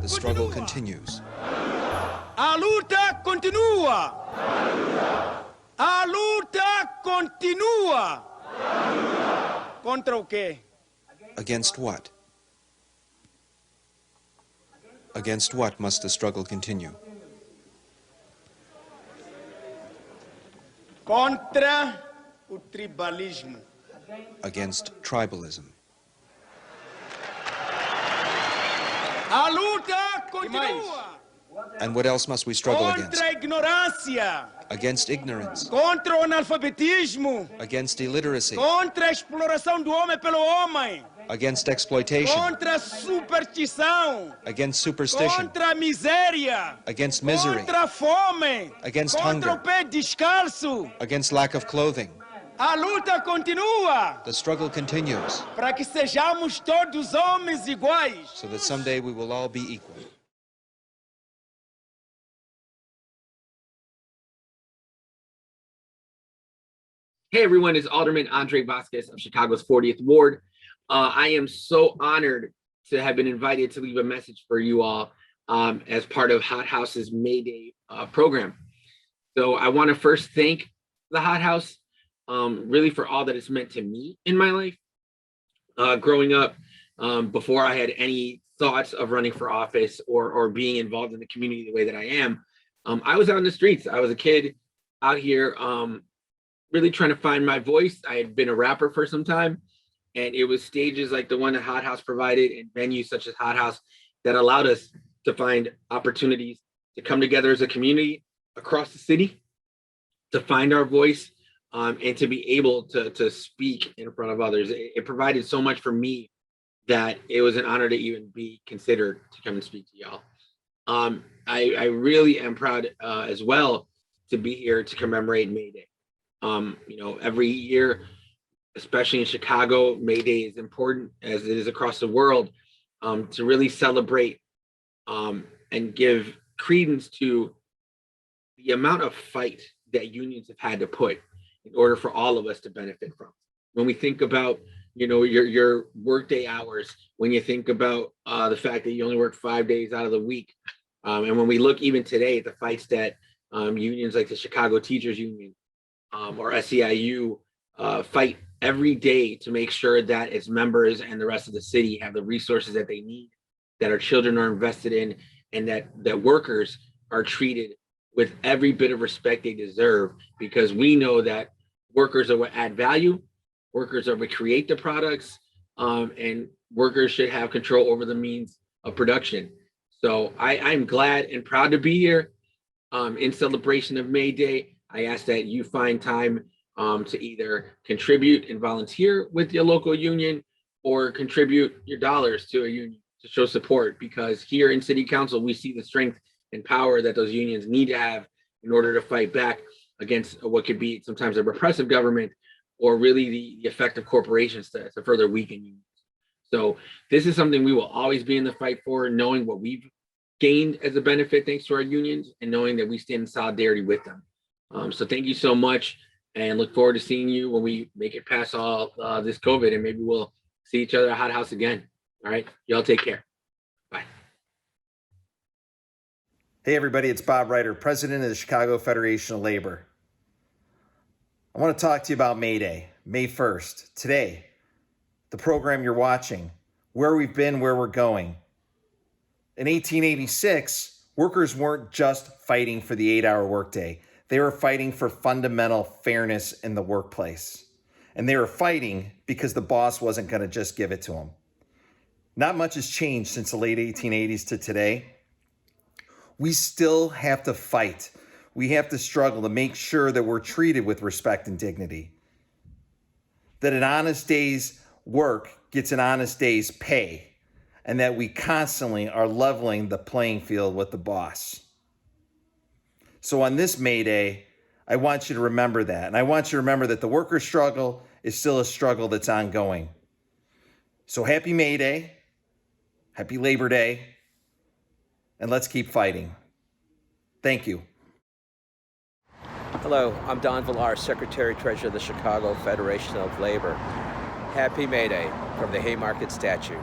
The struggle continues. A luta continua. A luta continua. Contra o quê? Against what? Against what must the struggle continue? Contra o tribalismo. Against tribalism. A luta continua. And what else must we struggle against? Contra a ignorância. Against ignorance. Contra o analfabetismo. Against illiteracy. Contra a exploração do homem pelo homem. Against exploitation. Contra a superstição. Against superstition. Contra a miséria. Against misery. Contra a fome. Against Contra hunger. o pé descalço. Against lack of clothing. A luta continua The struggle continues para que sejamos todos homens iguais. so that someday we will all be equal. Hey everyone, it's Alderman Vazquez of Chicago's 40th Ward. I am so honored to have been invited to leave a message for you all as part of HotHouse's May Day program. So I want to first thank the HotHouse really for all that it's meant to me in my life. Growing up, before I had any thoughts of running for office or being involved in the community the way that I am, I was out in the streets. I was a kid out here really trying to find my voice. I had been a rapper for some time, and it was stages like the one that HotHouse provided and venues such as HotHouse that allowed us to find opportunities to come together as a community across the city, to find our voice, and to be able to speak in front of others. It provided so much for me that it was an honor to even be considered to come and speak to y'all. I really am proud as well to be here to commemorate May Day. Every year, especially in Chicago, May Day is important as it is across the world, to really celebrate and give credence to the amount of fight that unions have had to put in order for all of us to benefit from. When we think about, your workday hours, when you think about the fact that you only work 5 days out of the week, and when we look even today at the fights that unions like the Chicago Teachers Union or SEIU fight every day to make sure that its members and the rest of the city have the resources that they need, that our children are invested in, and that workers are treated with every bit of respect they deserve, because we know that workers are what add value, workers are what create the products, and workers should have control over the means of production. So I'm glad and proud to be here in celebration of May Day. I ask that you find time to either contribute and volunteer with your local union or contribute your dollars to a union to show support, because here in City Council, we see the strength and power that those unions need to have in order to fight back against what could be sometimes a repressive government or really the effect of corporations to further weaken unions. So this is something we will always be in the fight for, knowing what we've gained as a benefit thanks to our unions and knowing that we stand in solidarity with them. So thank you so much, and look forward to seeing you when we make it past all this COVID, and maybe we'll see each other at HotHouse again. All right, y'all take care. Bye. Hey everybody, it's Bob Reiter, President of the Chicago Federation of Labor. I want to talk to you about May Day, May 1st, today, the program you're watching, where we've been, where we're going. In 1886, workers weren't just fighting for the 8-hour workday. They were fighting for fundamental fairness in the workplace. And they were fighting because the boss wasn't going to just give it to them. Not much has changed since the late 1880s to today. We still have to fight. We have to struggle to make sure that we're treated with respect and dignity. That an honest day's work gets an honest day's pay. And that we constantly are leveling the playing field with the boss. So on this May Day, I want you to remember that. And I want you to remember that the worker struggle is still a struggle that's ongoing. So happy May Day, happy Labor Day, and let's keep fighting. Thank you. Hello, I'm Don Villar, Secretary-Treasurer of the Chicago Federation of Labor. Happy May Day from the Haymarket statue.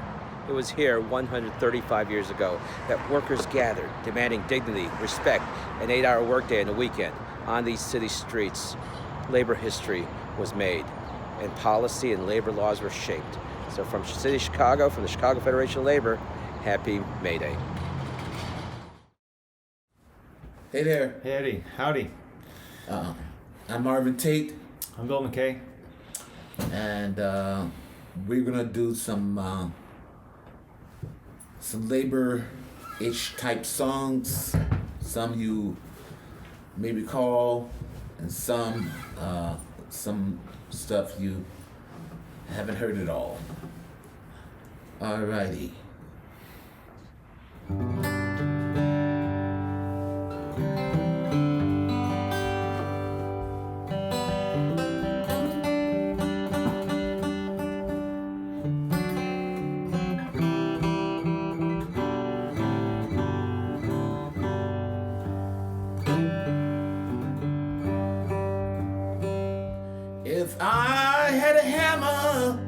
It was here 135 years ago that workers gathered, demanding dignity, respect, an 8-hour workday and a weekend. On these city streets, labor history was made, and policy and labor laws were shaped. So from the city of Chicago, from the Chicago Federation of Labor, happy May Day. Hey there. Hey Eddie, howdy. I'm Marvin Tate, I'm Bill MacKay. and we're gonna do some labor-ish type songs. Some you may recall, and some stuff you haven't heard at all. Alrighty. If I had a hammer,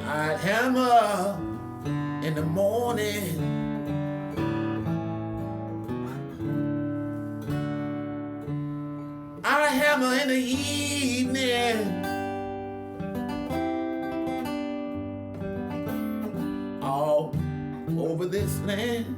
I'd hammer in the morning. I'd hammer in the evening. All over this land.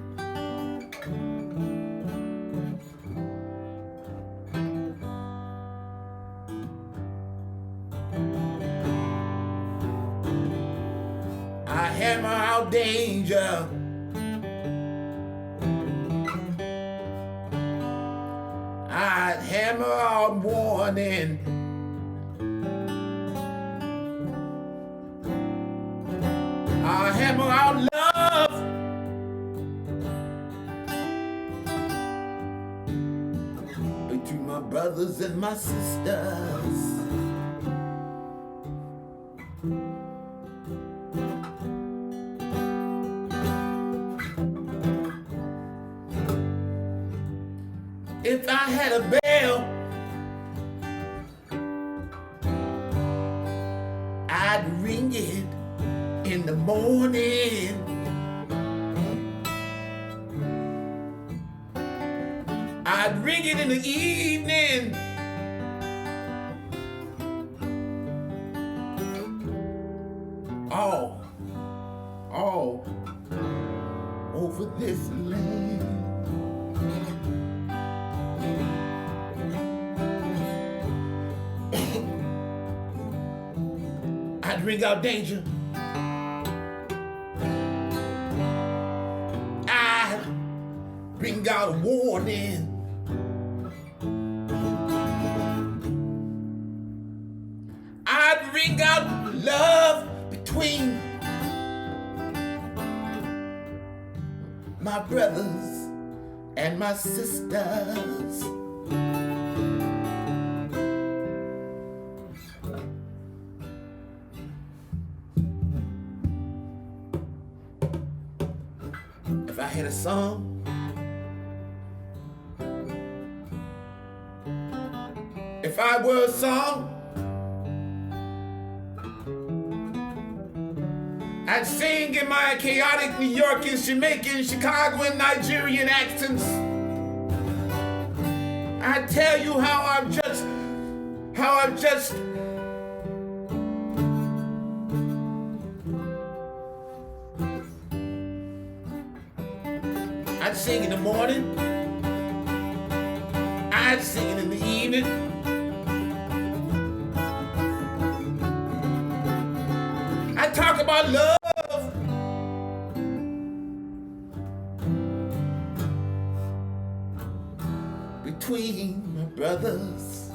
I hammer out danger. I'd hammer out warning. I hammer out love. Between my brothers and my sisters. If I had a bell, I'd ring it in the morning. I'd ring it in the evening. All over this land. I'd ring out danger. I'd ring out a warning. I'd ring out love between my brothers and my sisters. If I had a song, if I were a song, I'd sing in my chaotic New York and Jamaican, Chicago and Nigerian accents. I'd tell you how I've just I'd sing in the morning, I'd sing it in the evening. I'd talk about love. Between my brothers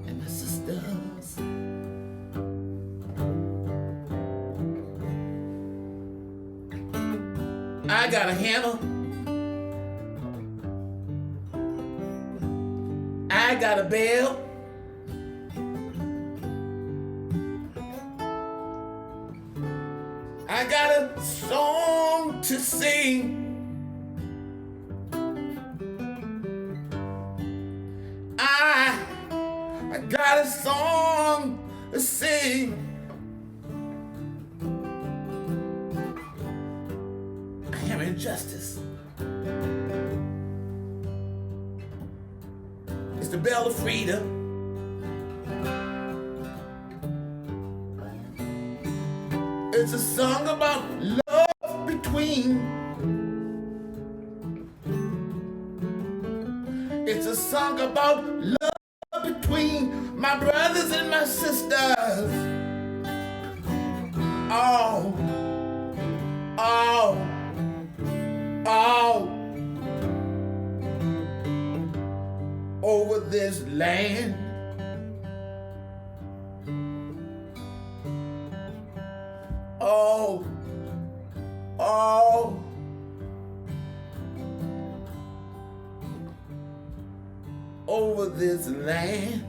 and my sisters. I got a hammer. I got a bell. I got a song to sing. got a song to sing. I am injustice. It's the bell of freedom. It's a song about love between. It's a song about love between my brothers and my sisters. Oh, oh, oh. Over this land. Oh, oh. Over this land.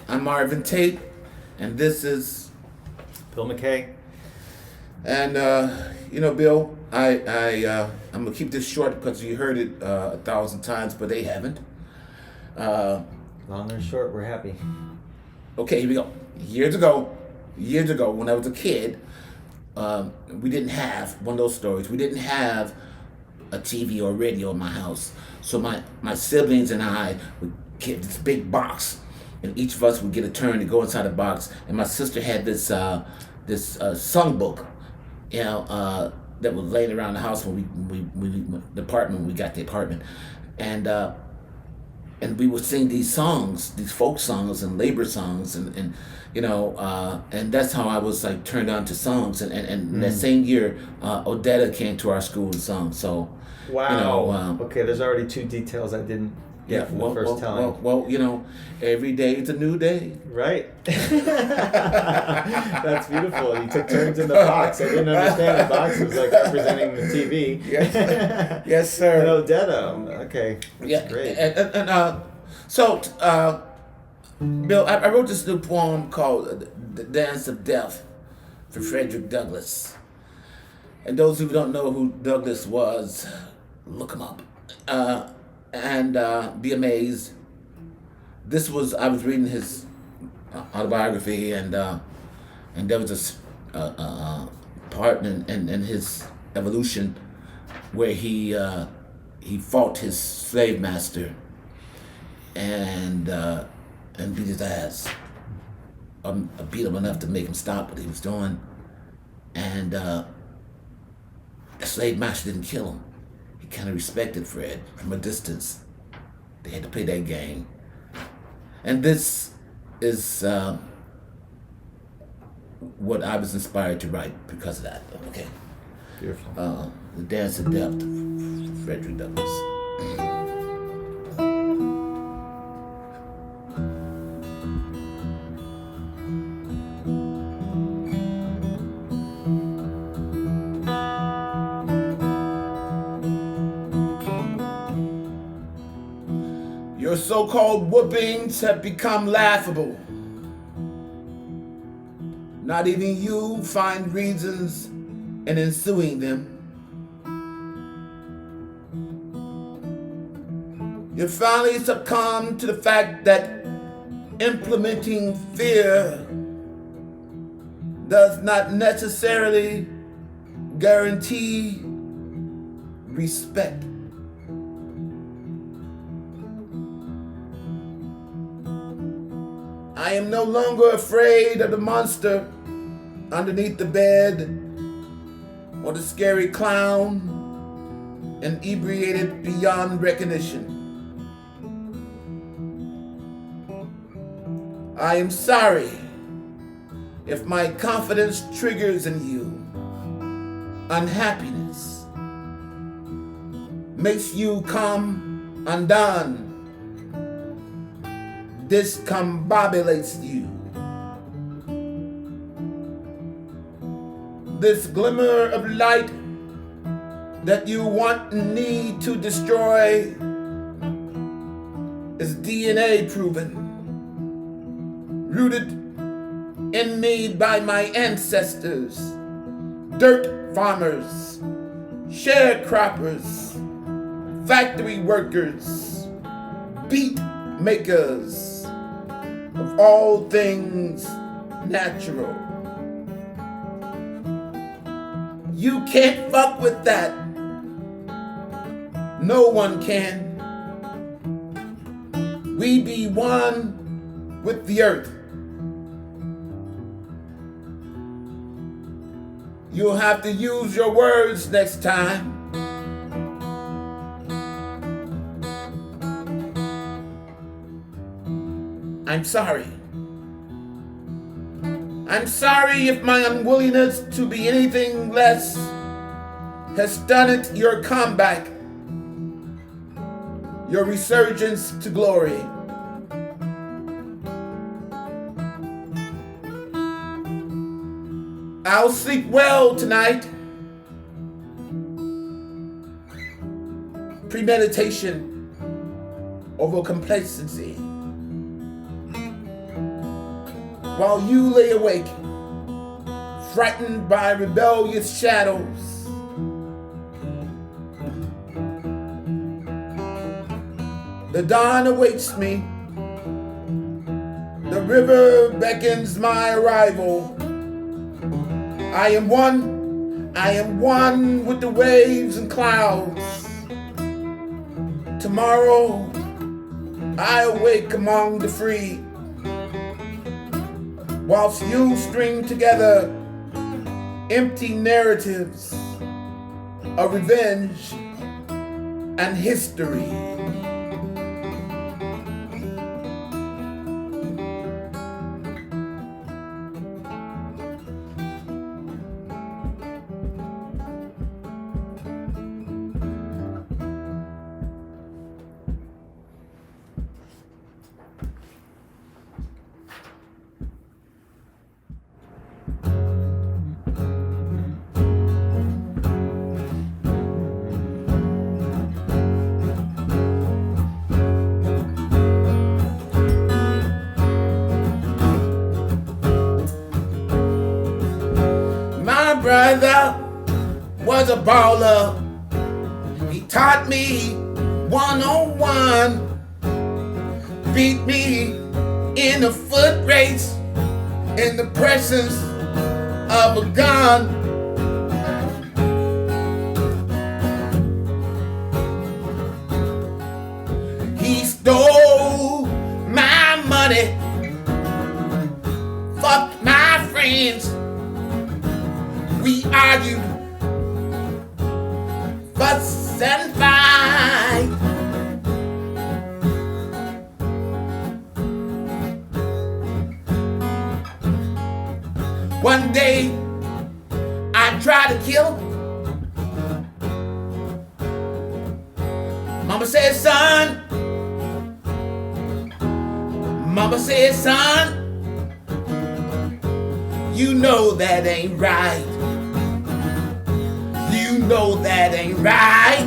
I'm Marvin Tate, and this is Bill MacKay. And Bill, I'm gonna keep this short because you heard it 1,000 times, but they haven't. Long and short, we're happy. Okay, here we go. Years ago, when I was a kid, we didn't have one of those stories. We didn't have a TV or radio in my house. So my siblings and I would get this big box, and each of us would get a turn to go inside the box. And my sister had this songbook, that was laying around the house when we got the apartment, and we would sing these songs, these folk songs and labor songs, and that's how I was like turned on to songs. And that same year, Odetta came to our school and sung. So, wow. Okay, there's already two details I didn't get from the first telling. Well, every day is a new day. Right. That's beautiful. You took turns in the box. I didn't understand the box was like representing the TV. Yes, yes, sir. And Odetta. Okay. Yeah, great. So, Bill, I wrote this new poem called "The Dance of Death" for Frederick Douglass. And those who don't know who Douglass was, look him up. And be amazed. I was reading his autobiography, and there was a part in his evolution where he fought his slave master and beat his ass. Beat him enough to make him stop what he was doing, and the slave master didn't kill him. He kind of respected Fred from a distance. They had to play that game. And this is what I was inspired to write because of that. Okay. Beautiful. The Dance of Death, Frederick Douglass. Your so-called whoopings have become laughable. Not even you find reasons in ensuing them. You finally succumb to the fact that implementing fear does not necessarily guarantee respect. I am no longer afraid of the monster underneath the bed or the scary clown inebriated beyond recognition. I am sorry if my confidence triggers in you unhappiness, makes you come undone, discombobulates you. This glimmer of light that you want and need to destroy is DNA proven, rooted in me by my ancestors, dirt farmers, sharecroppers, factory workers, beat makers of all things natural. You can't fuck with that. No one can. We be one with the earth. You'll have to use your words next time. I'm sorry. I'm sorry if my unwillingness to be anything less has stunted your comeback, your resurgence to glory. I'll sleep well tonight. Premeditation over complacency. While you lay awake, frightened by rebellious shadows. The dawn awaits me. The river beckons my arrival. I am one with the waves and clouds. Tomorrow, I awake among the free, whilst you string together empty narratives of revenge and history. Brother was a baller. He taught me 101. Beat me in a foot race in the presence of a gun. He stole my money, fucked my friends. We argued, fuss and fight. One day, I tried to kill him. Mama said, son. Mama said, son, you know that ain't right. You know that ain't right.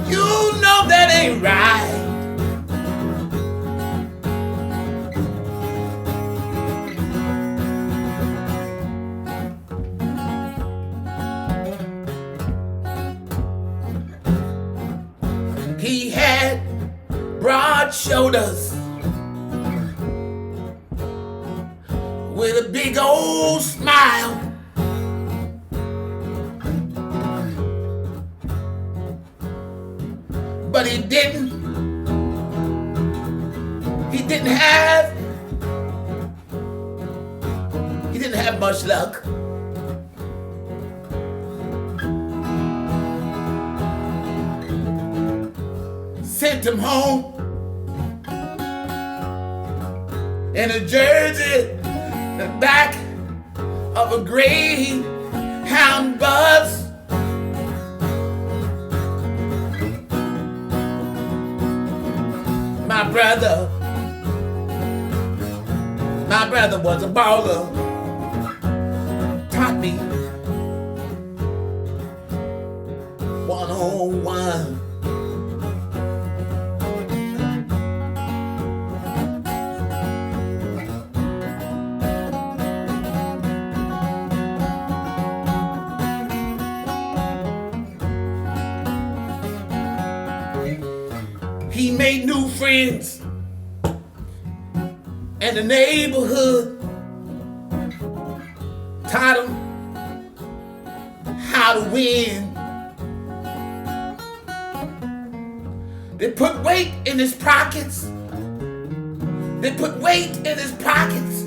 You know that ain't right. He had broad shoulders with a big old smile. But he didn't have much luck. Sent him home in a jersey, the back of a Greyhound bus. My brother was a baller. Taught me 101. made new friends. And the neighborhood taught him how to win. They put weight in his pockets. They put weight in his pockets.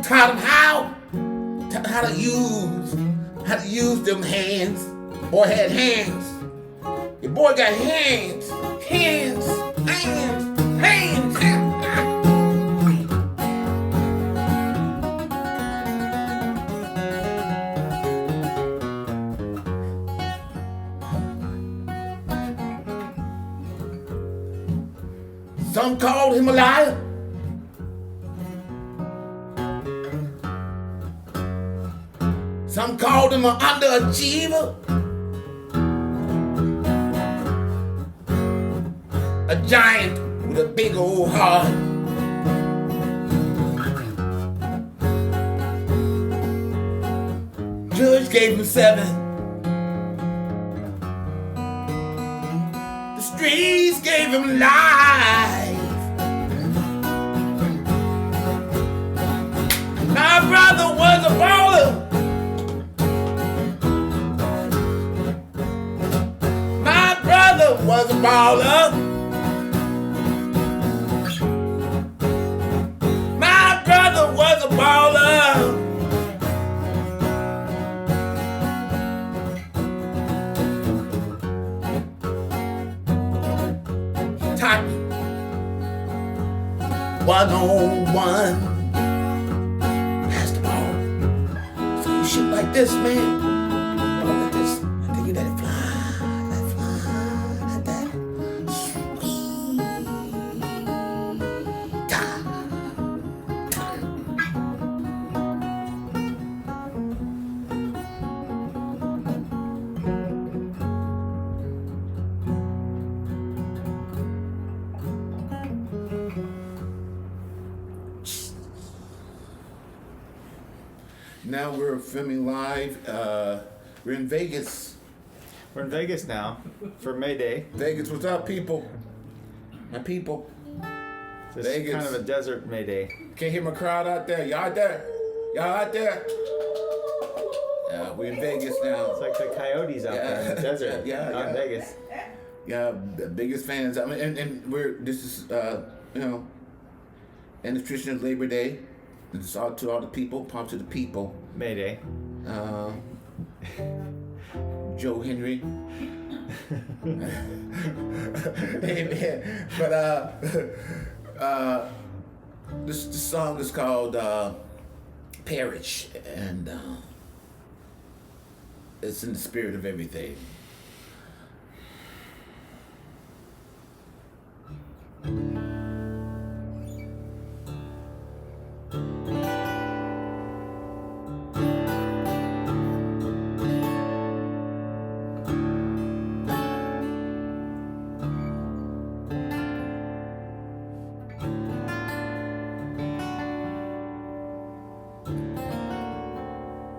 Taught him how to use them hands. Boy had hands. Your boy got hands. Hands. Some called him a liar. Some called him an underachiever. A giant with a big old heart. Judge gave him 7. The streets gave him life. My brother was a baller. My brother was a baller. My brother was a baller. Taught me 1-on-1. Shit like this, man. Oh, like this. I think you let it fly, like that. Sweet. Now we're filming live. We're in Vegas. We're in Vegas now for May Day. Vegas, what's up, people? My people. This Vegas. is kind of a desert May Day. Can't hear my crowd out there. Y'all out there? Y'all out there? Yeah, we're in Vegas now. It's like the coyotes out there in the desert. Out in Vegas. Yeah, the biggest fans. I mean, and this is and the tradition of Labor Day. It's all to all the people, pump to the people. May Day. Joe Henry. Amen. But this song is called Perish, and it's in the spirit of everything.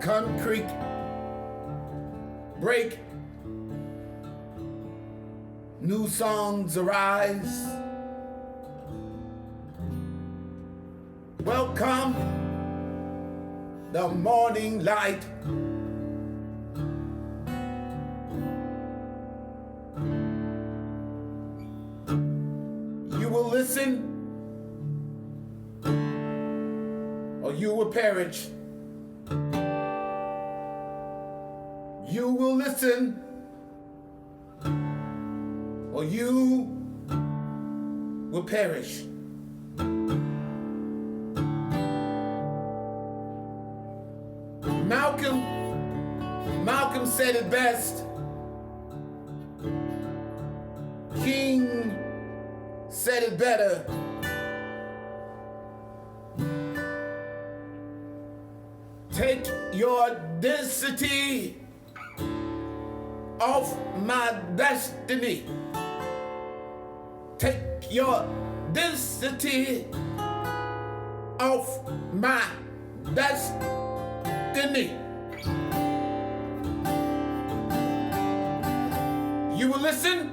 Concrete break, new songs arise. Welcome the morning light. You will listen or you will perish. You will listen, or you will perish. Malcolm said it best. King said it better. Take your density off my destiny. Take your density off my destiny. You will listen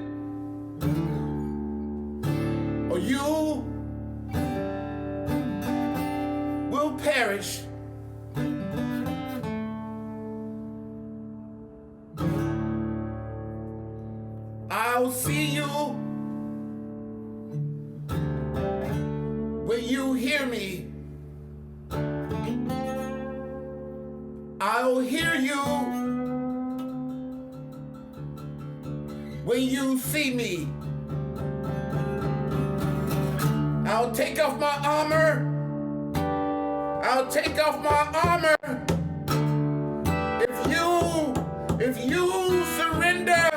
will perish. I'll see you when you hear me. I'll hear you when you see me. I'll take off my armor. I'll take off my armor. If you surrender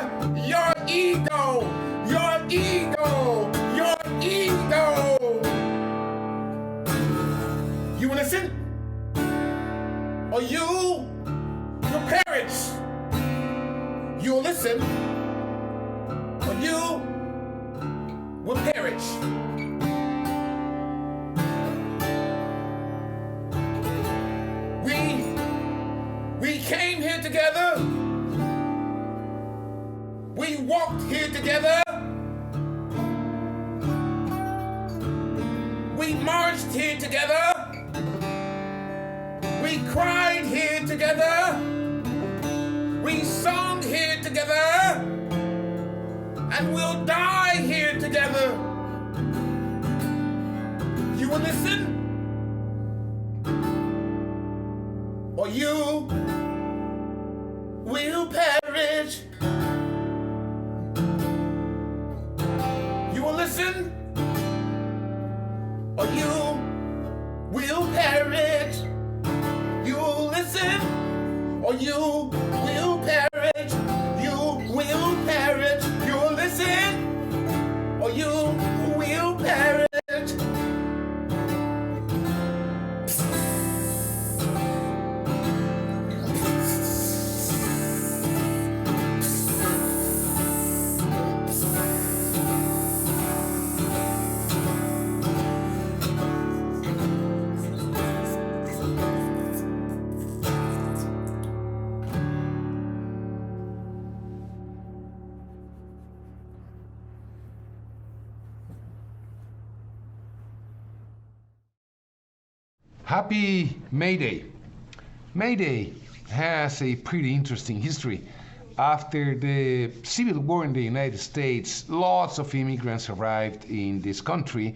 your ego, your ego, your ego. You will listen, or you will perish. You will listen, or you will perish. We came here together. We walked here together. We marched here together. We cried here together. We sung here together. And we'll die here together. You will listen, or you will perish. You will listen, or you will perish. You will listen, or you will perish. You will perish. You will listen, or you will perish. Happy May Day. May Day has a pretty interesting history. After the Civil War in the United States, lots of immigrants arrived in this country,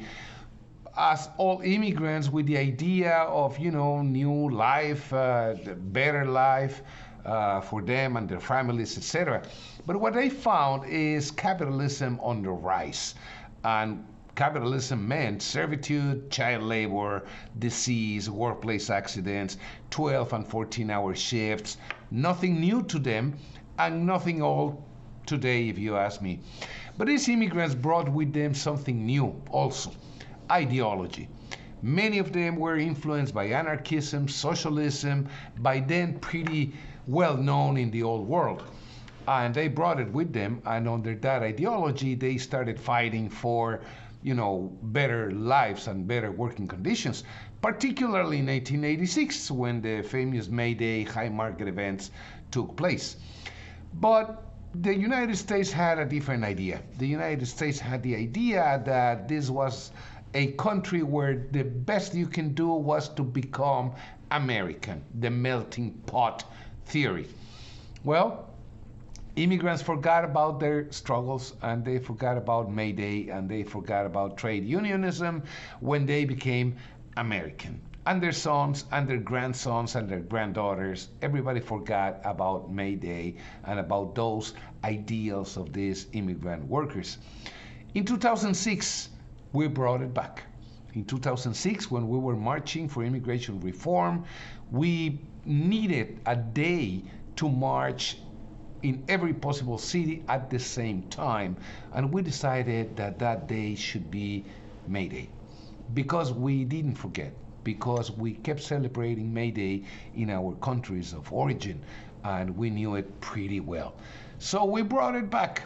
as all immigrants with the idea of, new life, better life for them and their families, etc. But what they found is capitalism on the rise. And capitalism meant servitude, child labor, disease, workplace accidents, 12 and 14-hour shifts. Nothing new to them, and nothing old today, if you ask me. But these immigrants brought with them something new also, ideology. Many of them were influenced by anarchism, socialism, by then pretty well known in the old world. And they brought it with them, and under that ideology, they started fighting for better lives and better working conditions, particularly in 1886 when the famous May Day high market events took place. But the United States had a different idea. The United States had the idea that this was a country where the best you can do was to become American, the melting pot theory. Well, immigrants forgot about their struggles, and they forgot about May Day, and they forgot about trade unionism when they became American. And their sons and their grandsons and their granddaughters, everybody forgot about May Day and about those ideals of these immigrant workers. In 2006, we brought it back. In 2006, when we were marching for immigration reform, we needed a day to march in every possible city at the same time, and we decided that that day should be May Day, because we didn't forget, because we kept celebrating May Day in our countries of origin, and we knew it pretty well. So we brought it back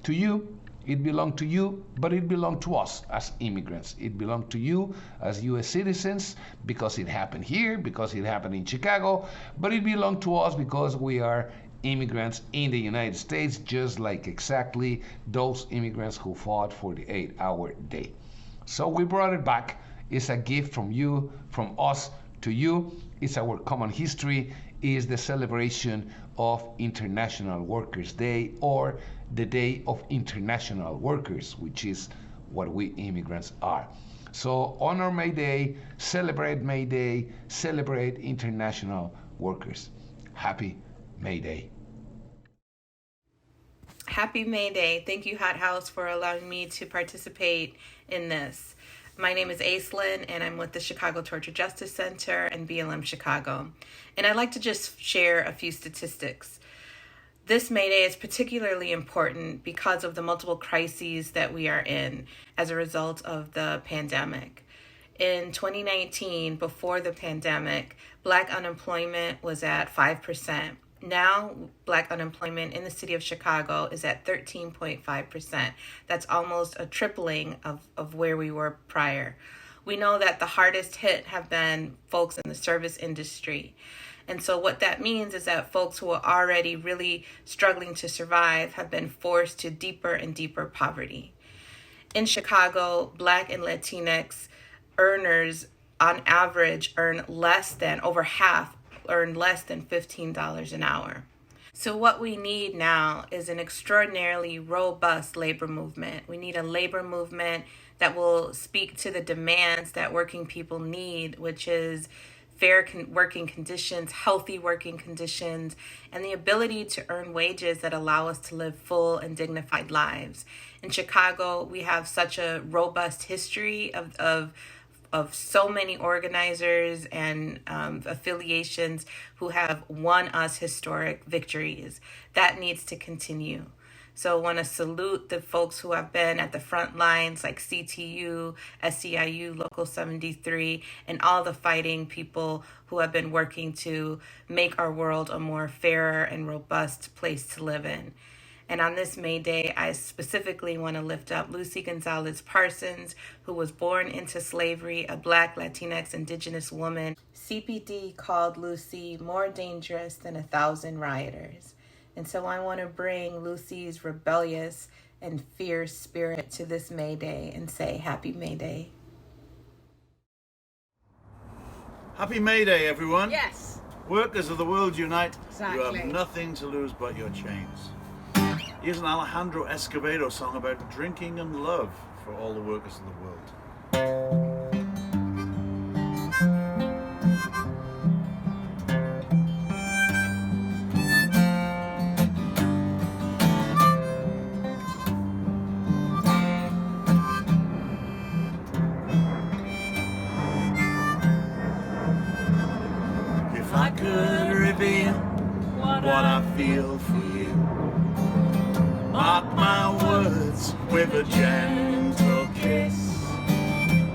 to you. It belonged to you, but it belonged to us as immigrants. It belonged to you as US citizens because it happened here, because it happened in Chicago, but it belonged to us because we are immigrants in the United States, just like exactly those immigrants who fought for the 8-hour day. So we brought it back It's a gift from you, from us to you. It's our common history. Is the celebration of International Workers' Day, or the Day of International Workers, which is what we immigrants are. So honor May Day, celebrate May Day, celebrate International Workers. Happy May Day. Happy May Day. Thank you, HotHouse, for allowing me to participate in this. My name is Aislinn, and I'm with the Chicago Torture Justice Center and BLM Chicago. And I'd like to just share a few statistics. This May Day is particularly important because of the multiple crises that we are in as a result of the pandemic. In 2019, before the pandemic, Black unemployment was at 5%. Now, Black unemployment in the city of Chicago is at 13.5%. That's almost a tripling of where we were prior. We know that the hardest hit have been folks in the service industry. And so what that means is that folks who are already really struggling to survive have been forced to deeper and deeper poverty. In Chicago, Black and Latinx earners on average earn less than, over half, earn less than $15 an hour. So what we need now is an extraordinarily robust labor movement. We need a labor movement that will speak to the demands that working people need, which is fair working conditions, healthy working conditions, and the ability to earn wages that allow us to live full and dignified lives. In Chicago, we have such a robust history of so many organizers and affiliations who have won us historic victories. That needs to continue. So I want to salute the folks who have been at the front lines, like CTU, SEIU, Local 73, and all the fighting people who have been working to make our world a more fairer and robust place to live in. And on this May Day, I specifically want to lift up Lucy Gonzalez Parsons, who was born into slavery, a Black, Latinx, Indigenous woman. CPD called Lucy more dangerous than 1,000 rioters. And so I want to bring Lucy's rebellious and fierce spirit to this May Day and say Happy May Day. Happy May Day, everyone. Yes. Workers of the world unite. Exactly. You have nothing to lose but your chains. Here's an Alejandro Escobedo song about drinking and love for all the workers of the world. If I could reveal what I feel for you, mark my words with a gentle kiss.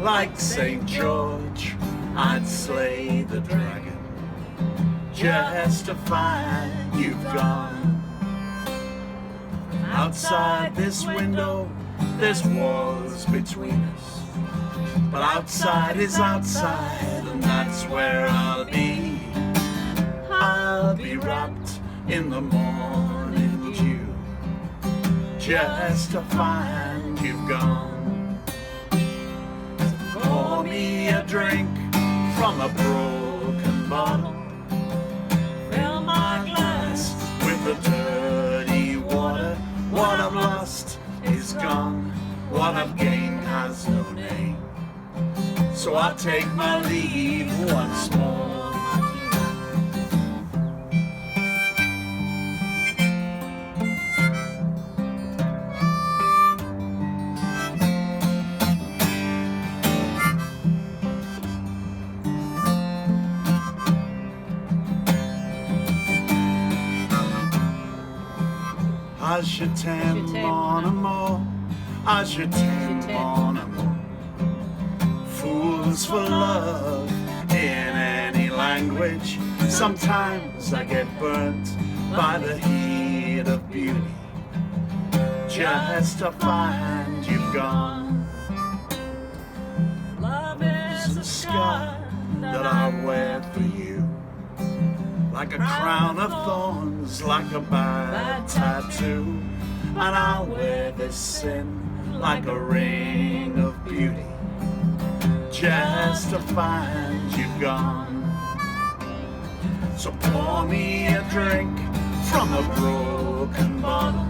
Like St. George, I'd slay the dragon just to find you've gone. Outside this window, there's walls between us, but outside is outside, and that's where I'll be. I'll be wrapped in the morning dew, just to find you've gone. So pour me a drink from a broken bottle, fill my glass with the dirty water. What I've lost is gone, what I've gained has no name. So I'll take my leave once more. Je t'aime, mon amour. Je t'aime, mon amour. Fools for love in any language. Sometimes I get burnt by the heat of beauty, just to find you've gone. Love is a scar that I wear for you, like a crown of thorns, like a bad tattoo. And I'll wear this sin like a ring of beauty, just to find you gone. So pour me a drink from a broken bottle.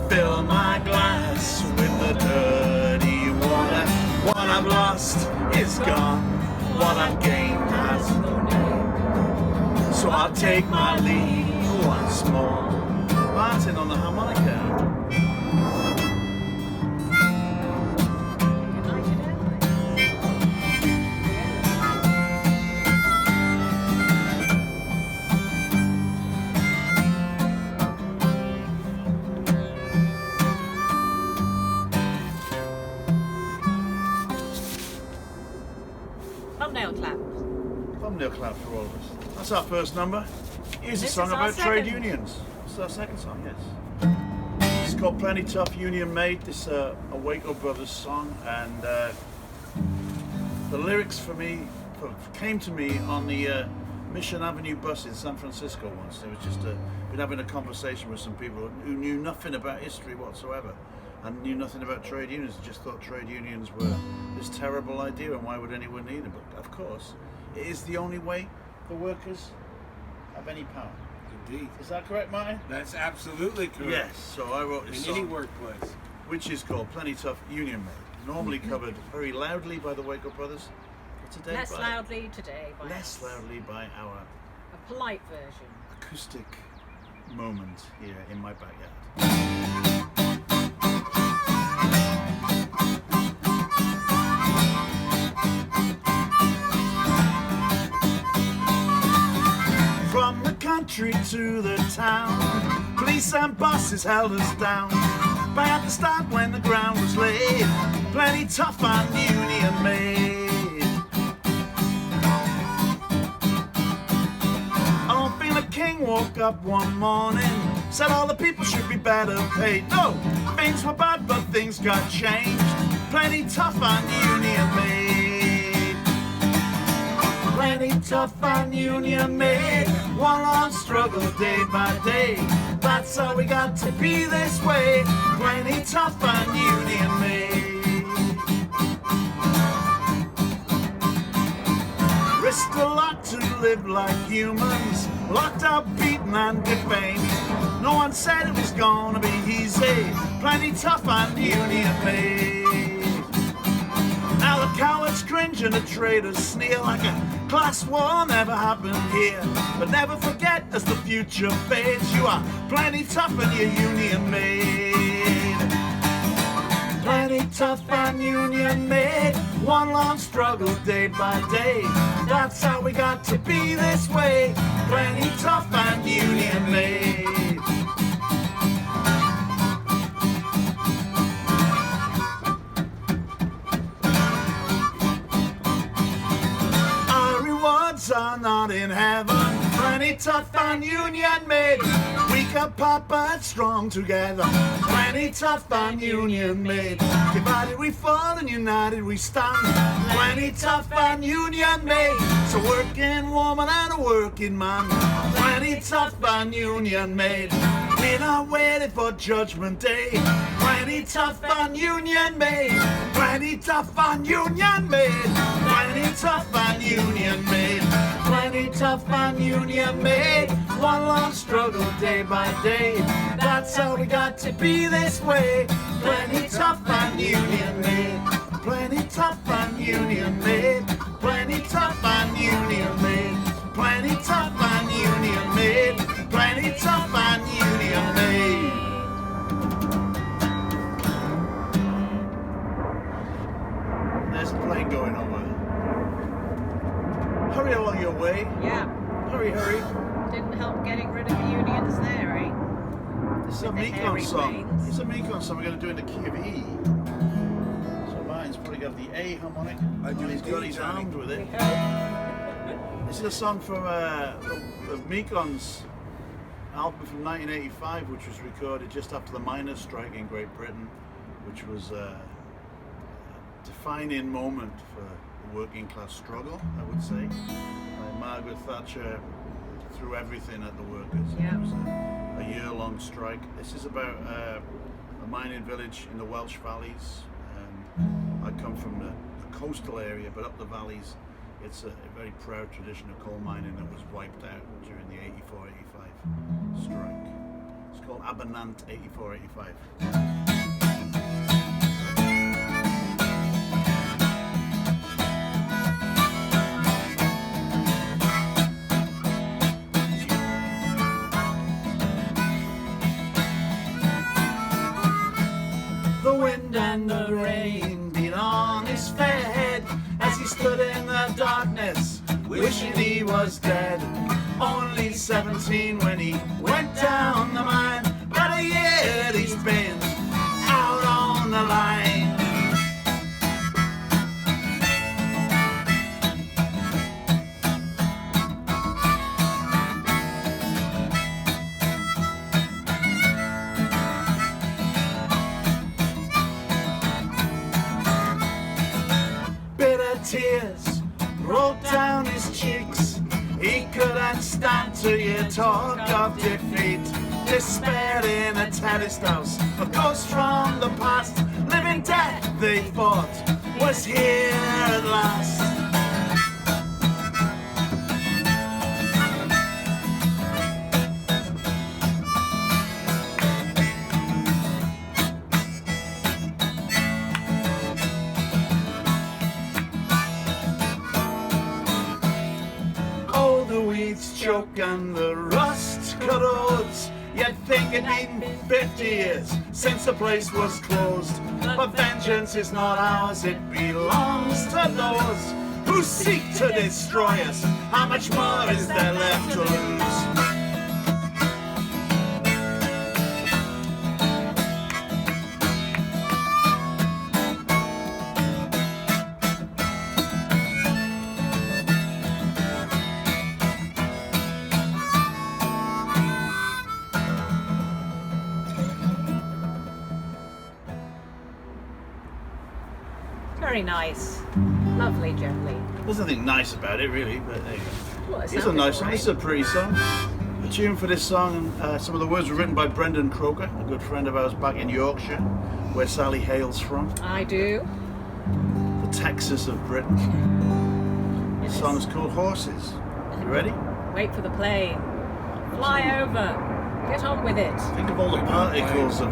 Fill my glass with the dirty water. What I've lost is gone. What I've gained has no name. So I'll take my leave once more. Martin on the harmonica. Thumbnail clap for all of us. That's our first number. Here's a song about trade unions. It's our second song, yes. It's called Plenty Tough Union Mate. This is a Waco Brothers song, and the lyrics for me came to me on the Mission Avenue bus in San Francisco once. It was just been having a conversation with some people who knew nothing about history whatsoever and knew nothing about trade unions. Just thought trade unions were this terrible idea, and why would anyone need them? But of course, it is the only way the workers have any power. Indeed. Is that correct, Martin? That's absolutely correct. Yes. So I wrote this song, in any workplace, which is called Plenty Tough Union Mate. Normally covered very loudly by the Waco Brothers. Today Less loudly today by less us. loudly by our A polite version. acoustic moment here in my backyard. From the country to the town, police and buses held us down. Back at the start when the ground was laid, plenty tough on union made. The king woke up one morning, said all the people should be better paid. No, things were bad, but things got changed. Plenty tough on union made. Plenty tough on union made. One long struggle day by day. That's how we got to be this way. Plenty tough on union made. Risked a lot to live like humans, locked up, beaten and defamed. No one said it was gonna be easy, plenty tough and union made. Now the cowards cringe and the traitors sneer like a class war never happened here. But never forget as the future fades, you are plenty tough and you're union made. Plenty tough and union made. One long struggle day by day. That's how we got to be this way. Plenty tough and union made. Our rewards are not in heaven. Plenty tough and union made. We can pop and strong together. Plenty tough and union made. Divided we fall and united we stand. Plenty tough and union made. So working woman and a working man. Plenty tough and union made. We're not waiting for judgment day. Plenty tough and union made. Plenty tough and union made. Plenty tough and union made. Plenty tough and union made. One long struggle day by day. That's how we got to be this way. Plenty tough and union made. Plenty tough and union made. Plenty tough and union made. Plenty tough and union made. Plenty tough and union made. There's a plane going over. Hurry along your way. Yeah. Hurry, hurry. Didn't help getting rid of the unions there, eh? This is a Mekon song. It's a Mekon song we're going to do in the key of E. So Martin's probably got the A harmonic. He's got his armed with it. This is a song from Mekon's album from 1985, which was recorded just after the miners' strike in Great Britain, which was a defining moment for the working class struggle, I would say. Margaret Thatcher threw everything at the workers. Yeah. It was a year-long strike. This is about a mining village in the Welsh valleys. I come from the coastal area, but up the valleys, it's a very proud tradition of coal mining that was wiped out during the 84-85 strike. It's called Abandoned 84-85. The wind and the rain beat on his fair head as he stood in the darkness, wishing he was dead. Only 17 when he went down the mine, but a year he's been out on the line. Tears rolled down his cheeks. He couldn't stand to hear talk of defeat. Despair in a terraced house, a ghost from the past. Living death, they thought, was here at last. Choke and the rust corrodes. You'd think it had been 50 years since the place was closed. But vengeance is not ours, it belongs to those who seek to destroy us. How much more is there left to lose? Very nice. Lovely, gently. There's nothing nice about it, really, but there you go. Well, It's a nice song. It's a pretty song. The tune for this song, some of the words were written by Brendan Croker, a good friend of ours back in Yorkshire, where Sally hails from. I do. The Texas of Britain. The song's called Horses. You ready? Wait for the plane. Fly over. Get on with it. Think of all the particles of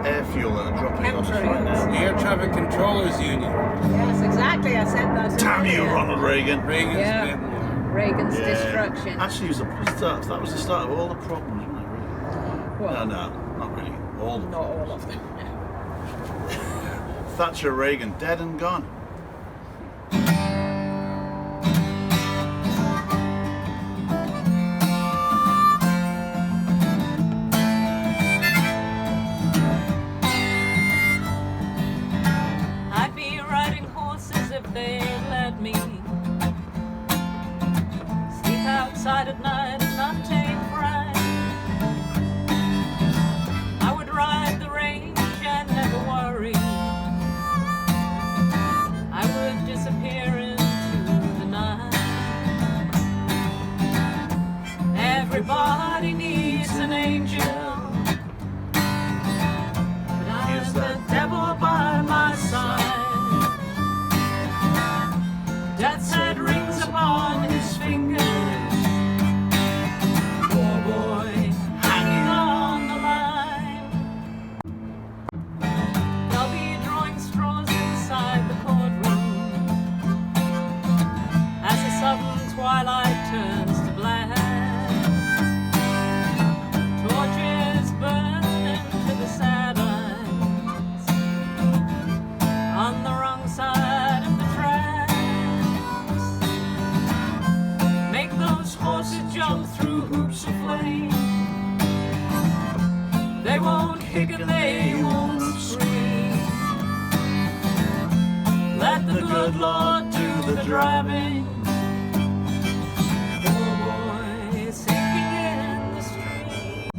air fuel that are dropping on us right now. The Air Traffic Controllers Union. Yes, exactly. I said that. Damn you, Ronald Reagan. Reagan's destruction. Actually, that was the start of all the problems, wasn't it, really? Well, No, not really. All the not all of them. Thatcher, Reagan, dead and gone. I'd be riding horses if they let me. Sleep outside at night and not take fright. I would ride the range and never worry. I would disappear into the night. Everybody needs an angel, but I'm the devil by my side. Death's head rings upon his fingers. Poor boy, hanging on the line. They'll be drawing straws inside the courtroom as the southern twilight turns to black. Torches burn into the sad eyes on the wrong side of the tracks. Make those horses jump through hoops of flame. They won't kick and they won't scream. Let the good Lord do the driving. Poor boy sinking in the stream.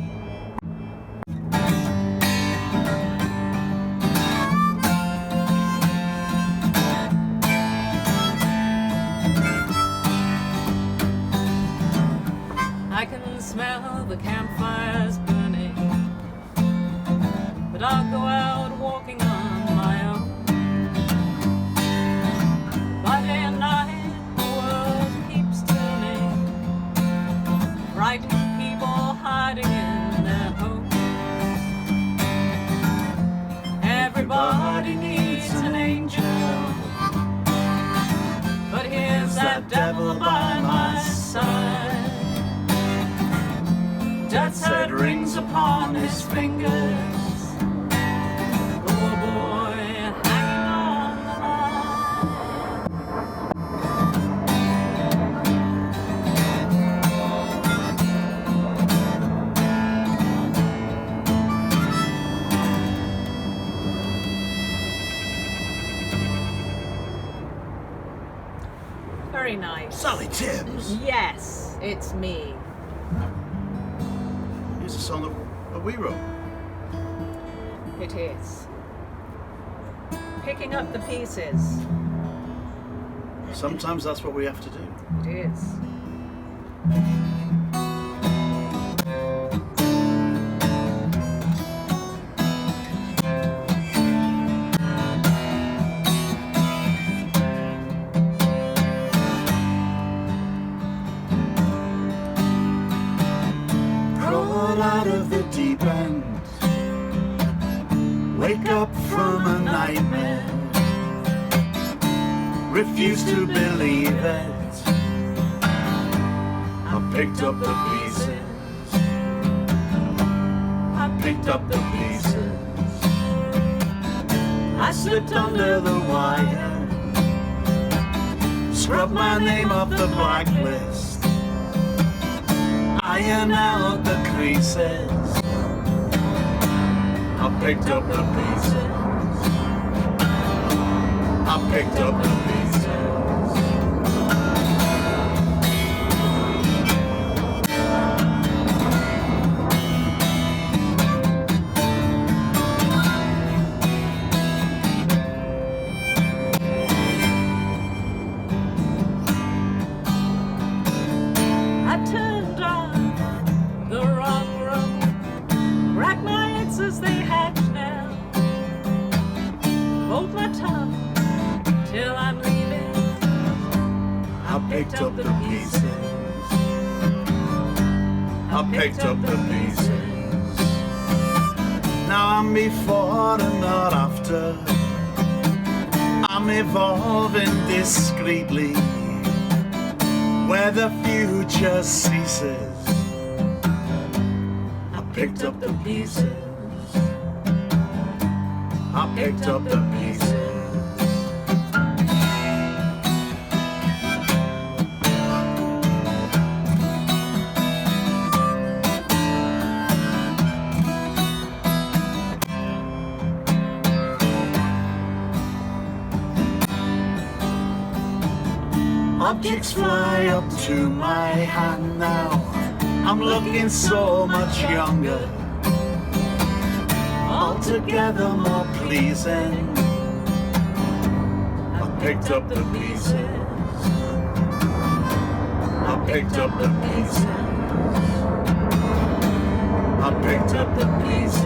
I can smell the campfires burning, but I'll go out walking on my own. devil by my side. Death's head rings upon his fingers. Oh boy, hanging on the Very nice. Sally Timms. Yes, it's me. Here's a song that we wrote. It is. Picking up the pieces. Sometimes that's what we have to do. It is. Crawl out of the deep end. Wake up from a nightmare. Refuse to believe it. I picked up the pieces. I picked up the pieces. I slipped under the wire. Scrubbed my name off the blacklist. Iron out the creases. I picked up the pieces. I picked up the pieces. I turned on the wrong road. Rack my eggs as they hatch now. Hold my tongue till I'm leaving. I picked up the pieces. I picked up the pieces. Now I'm before and not after. I'm evolving discreetly where the future ceases. I picked up the pieces. I picked up the pieces. Objects fly up to my hand now. I'm looking so much younger, altogether more pleasing. I picked up the pieces. I picked up the pieces. I picked up the pieces.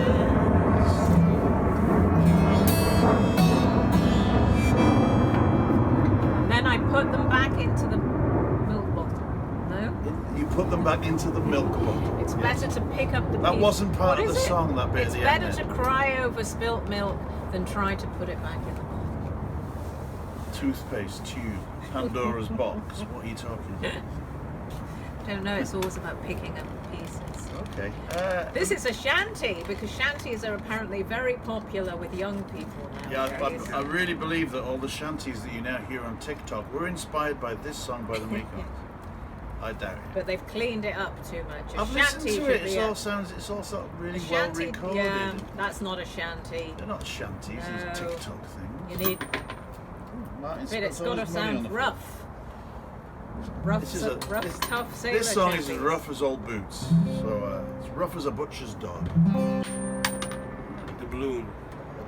Then I put them back into the milk bottle. No? You put them back into the milk bottle. It's better to pick up the That pieces. wasn't part What of the is it? song, that bit It's at the better end to there. cry over spilt milk than try to put it back in the bottle. Toothpaste tube, Pandora's box. What are you talking about? Don't know, it's always about picking up the pieces. Okay. This is a shanty, because shanties are apparently very popular with young people now. Yeah, I really believe that all the shanties that you now hear on TikTok were inspired by this song by the Mekons. I doubt it. But they've cleaned it up too much. A I've listened shanty to should it. be It's all sort of really well shanty, recorded. yeah, that's not a shanty. They're not shanties. It's a No. TikTok thing. You need, Martin's but it's spent all got to his money on sound the rough. Rough, This is rough, tough sailor This song is as shanties. rough as old boots. So it's rough as a butcher's dog. Doubloon.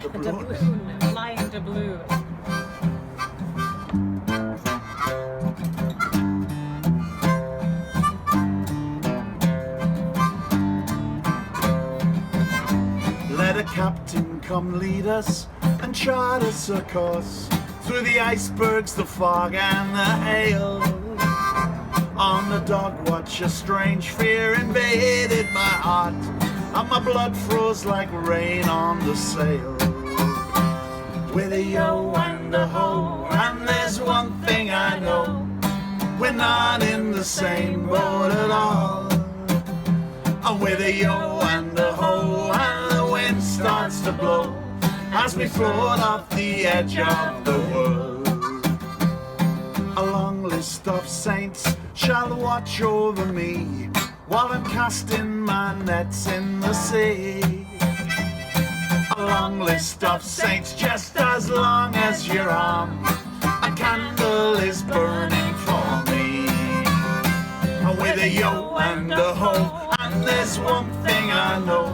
Doubloon, flying doubloon. Let a captain come lead us and chart us a course through the icebergs, the fog and the hail. On the dog watch, a strange fear invaded my heart, and my blood froze like rain on the sail. With a yo and a ho, and there's one thing I know: we're not in the same boat at all. And with a yo and a ho, and the wind starts to blow as we float off the edge of the world. A long list of saints shall watch over me while I'm casting my nets in the sea. A long list of saints, just as long as your arm, a candle is burning for me. And with a yo and a ho, and there's one thing I know,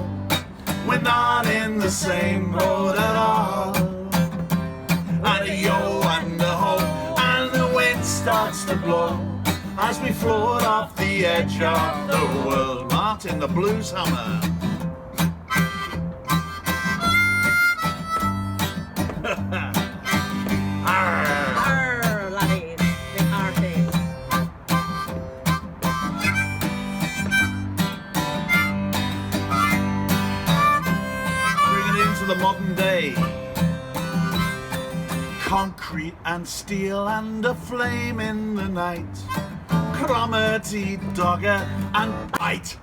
we're not in the same boat at all. And a yo and a ho, and the wind starts to blow as we float off the edge of the world. Martin, the blues hammer. Arr, laddies, big hearties. Bring it into the modern day. Concrete and steel and a flame in the night. Cromarty, dogger and bite.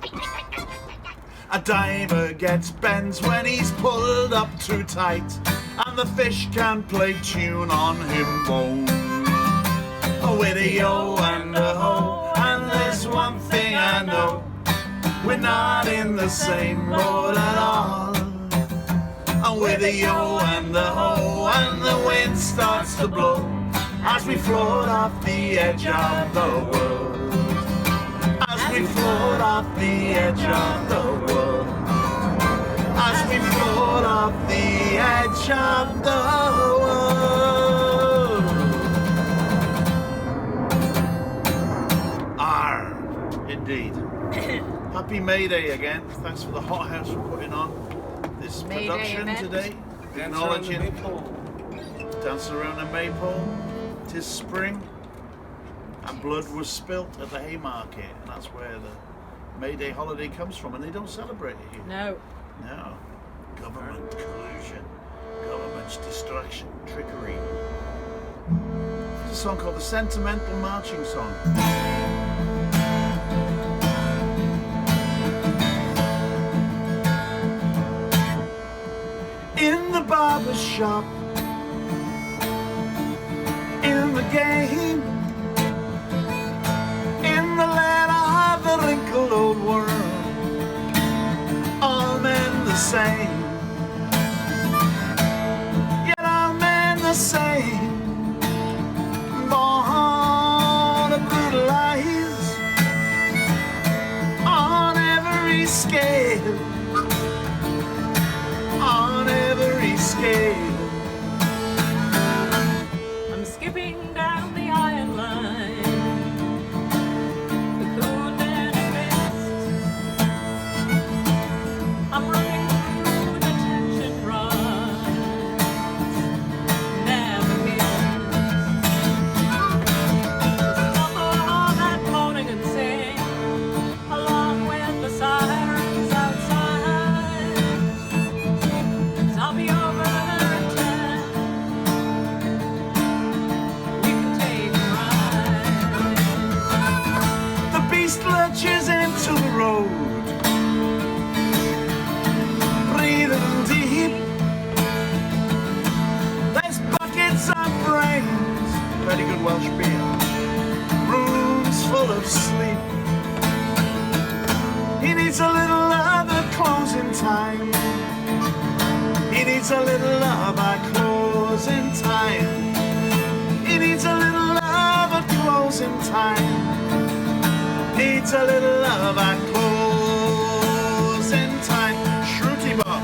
A diver gets bent when he's pulled up too tight, and the fish can play tune on him bone. With a yo and a ho, and there's one thing I know, we're not in the same boat at all. And with a yo and a ho, and the wind starts to blow as we float off the edge of the world. As we float off the edge of the world. As we float off the edge of the world. Arr, indeed. Happy May Day again. Thanks for the HotHouse for putting on this May Day production event. today. Acknowledging Dance Around the Maypole. 'Tis spring, and blood was spilt at the Haymarket, and that's where the May Day holiday comes from, and they don't celebrate it here. No. No. Government collusion, government's distraction, trickery. There's a song called the Sentimental Marching Song. In the barber shop, in the game, in the land of the wrinkled old world, all men the same, yet all men the same, born to brutalize on every scale, on every scale. I'm skipping down the iron line, cocooned in a mist. I'm running through detention runs, never missed. Enough of all that moaning and sing, along with the sirens outside. 'Cause I'll be over in 10. We can take a ride. The beast lurches into the road, breathing deep. There's buckets of brains, very good Welsh beer, rooms full of sleep. He needs a little love at closing time. He needs a little love at closing time. He needs a little love at closing time. Needs a little love at closing time. Shruti box.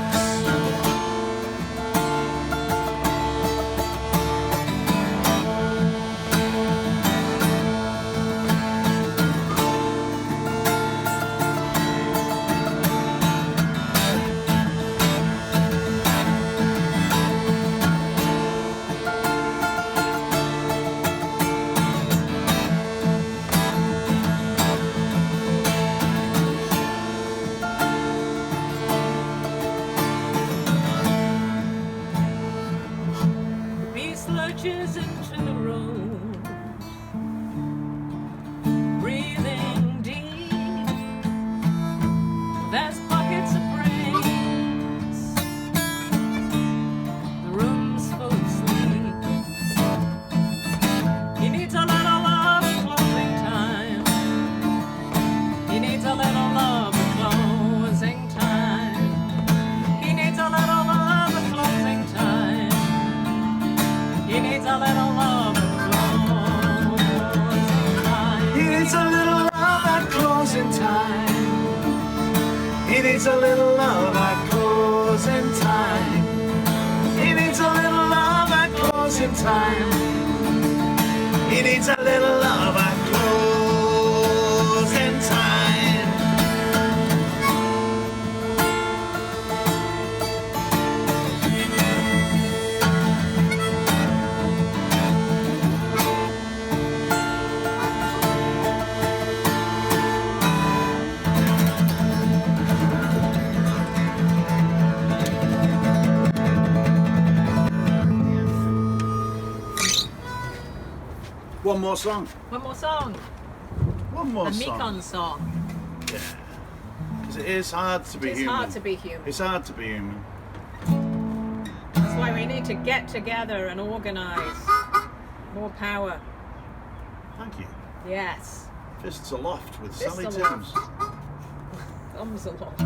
needs a little love at closing time. He needs a little love at closing time. He needs a little love at closing time. He needs a little love at closing time. One more song. One more song. One more a song. Mekon song. Yeah. Because it is hard to be It's human. hard to be human. It's hard to be human. That's why we need to get together and organise. More power. Thank you. Yes. Fists aloft with Fists Sally aloft. Timms. Thumbs aloft.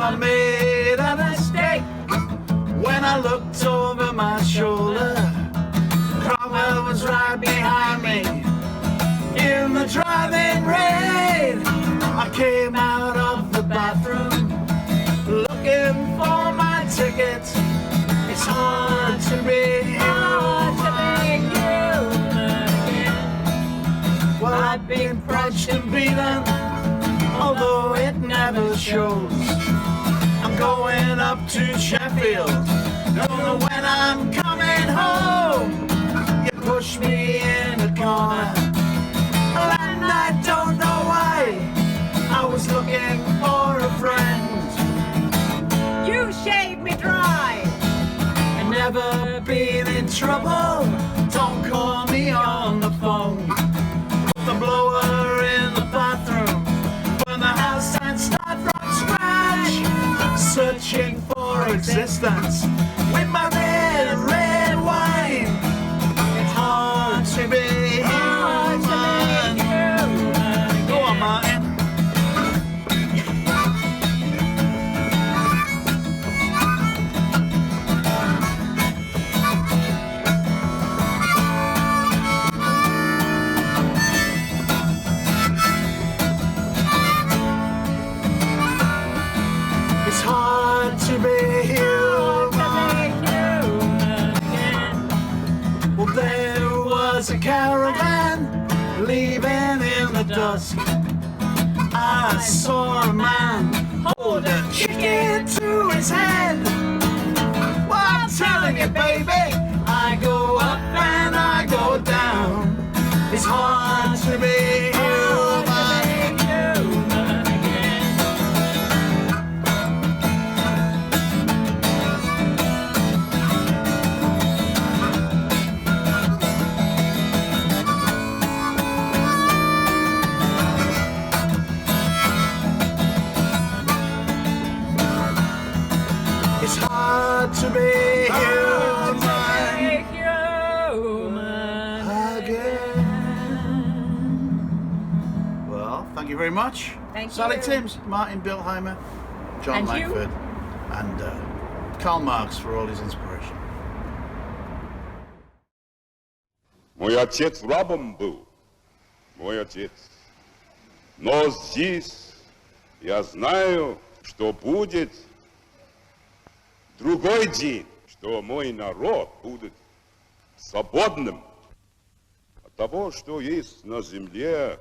I made a mistake when I looked over my shoulder. Cromwell was right behind me in the driving rain. I came out of the bathroom looking for my ticket. It's hard to be human again. Well, I've been punched and beaten, although it never shows. I'm going up to Sheffield, don't know when I'm coming home. You pushed me in a corner, and I don't know why. I was looking for a friend. You shaved me dry. I've never been in trouble, don't call me on the phone. Put the blower in the bathroom, burn the house and start from scratch. Searching for existence with my red wine. It's hard to be human. Go on, Martin. It's hard to be human again. Well, there was a caravan leaving in the dusk. I saw a man hold a chicken to his head. Well, I'm telling you, baby, I go up and I go down. It's hard to be human. It's hard to be human again. Well, thank you very much. Thank Sally you. Timms, Martin Bilheimer, John And you. Langford, and Karl Marx for all his inspiration. Мой отец рабом был, мой отец. Но здесь я знаю, что будет другой день, что мой народ будет свободным от того, что есть на земле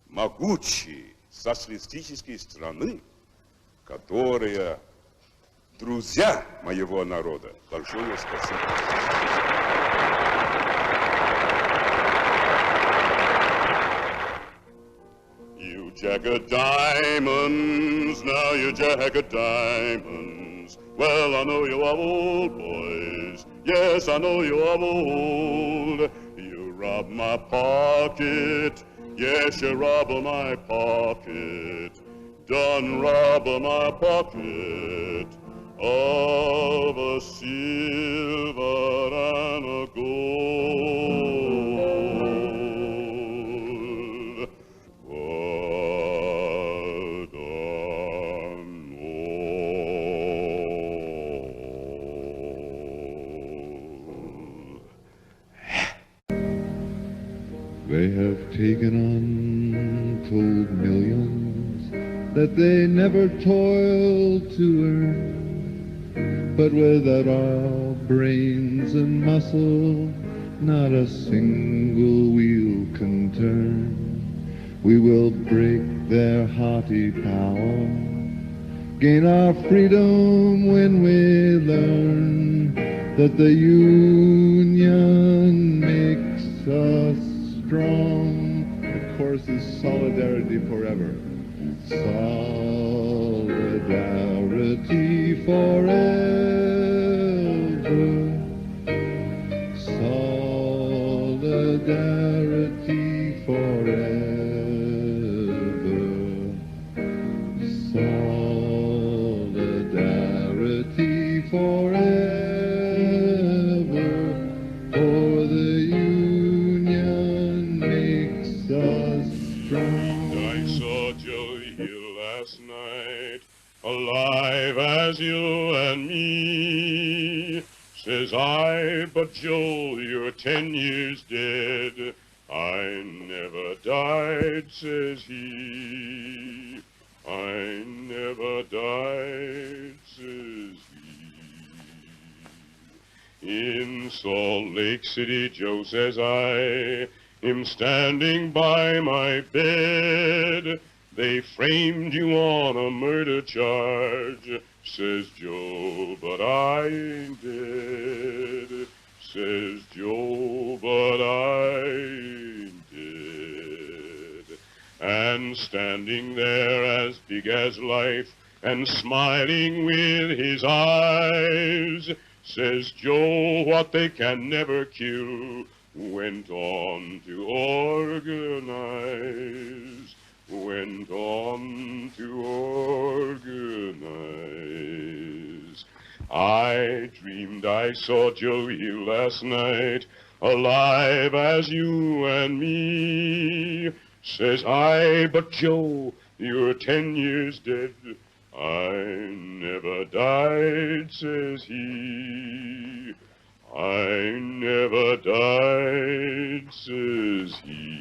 могучие социалистические страны, которые друзья моего народа, большое спасибо. You jack of diamonds, now you jack of diamonds. Well, I know you of old, boys. Yes, I know you of old. You robbed my pocket. Yes, you robbed my pocket. Done rob my pocket of a silver and a gold. Well done, They have taken untold millions that they never toiled to earn, but without our brains and muscle, not a single wheel can turn. We will break their haughty power, gain our freedom when we learn that the union makes us strong. The chorus is solidarity forever. Solidarity forever. Solidarity forever. Solidarity forever. For the union makes us strong. I saw Joe here last night, alive as you and me. Says I, but Joe, you're 10 years dead. I never died, says he. I never died, says he. In Salt Lake City, Joe, says I, him standing by my bed. They framed you on a murder charge, says Joe, but I ain't dead. Says Joe, but I ain't dead. And standing there as big as life and smiling with his eyes, says Joe, what they can never kill went on to organize, went on to organize. I dreamed I saw Joey last night, alive as you and me. Says I, but Joe, you're 10 years dead. I never died, says he. I never died, says he.